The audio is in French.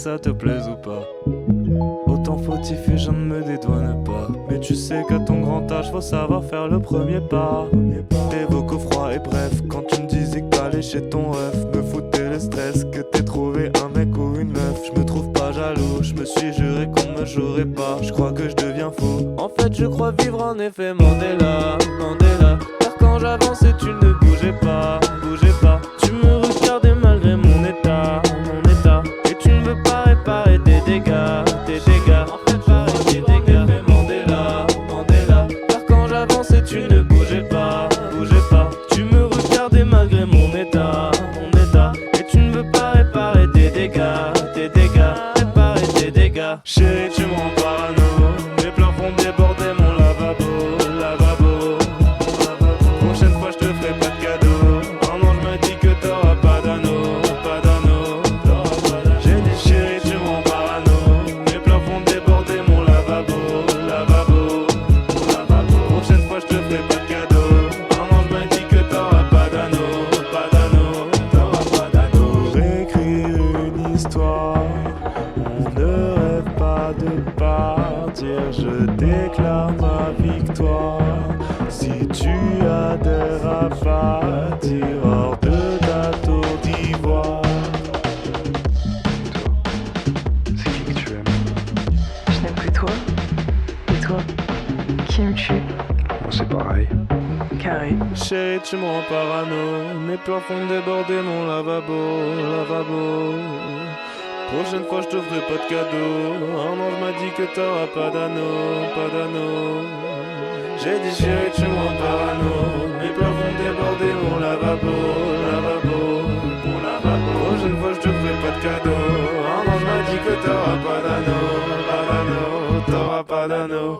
ça te plaise ou pas. Autant fautif et je ne me dédouane pas. Mais tu sais qu'à ton grand âge faut savoir faire le premier pas. Tes vocaux froids et bref, quand tu me disais que t'allais chez ton ref, me foutais le stress que t'aies trouvé un mec ou une meuf. Je me trouve pas jaloux, je me suis juré qu'on me jouerait pas. Je crois que je deviens fou. En fait je crois vivre en effet Mandela, Mandela. Car quand j'avançais tu ne bougeais pas, bougeais pas. Tu me regardais malgré mon état, mon état. Et tu ne veux pas réparer tes dégâts, tes dégâts. En fait pareil tes dégâts. Mandela, Mandela. Car quand j'avançais tu ne bougeais pas, bougeais pas. Tu me regardais malgré mon état, mon état. Et tu ne veux pas réparer tes dégâts, tes dégâts. Réparer tes dégâts. Chérie tu me rends parano. Mes pleurs font déborder mon lavabo, lavabo. Prochaine fois je te ferai pas de cadeau. Un ange m'a dit que t'auras pas d'anneau, pas d'anneau. J'ai dit chérie tu me rends parano. Mes pleurs font déborder mon lavabo, lavabo. Prochaine fois je te ferai pas de cadeau. Un ange m'a dit que t'auras pas d'anneau, pas d'anneau. T'auras pas d'anneau. Pour écrire une histoire, on ne rêve pas de partir. Je déclare ma victoire. Si tu adhères à partir hors de ta tour d'ivoire. C'est qui que tu aimes? Je n'aime plus toi. Et toi, qui aimes-tu? Moi c'est pareil. Carré. Chérie, tu me rends parano. Mes pleurs font déborder mon lavabo, lavabo. Prochaine fois, je t'offrirai pas de cadeau. Un ange m'a dit que t'auras pas d'anneau, pas d'anneau. J'ai dit chérie, tu me rends parano. Mes pleurs font déborder mon lavabo, lavabo, mon lavabo. Prochaine fois, je t'offrirai pas de cadeau. Un ange m'a dit que t'auras pas d'anneau, pas d'anneau, t'auras pas d'anneau.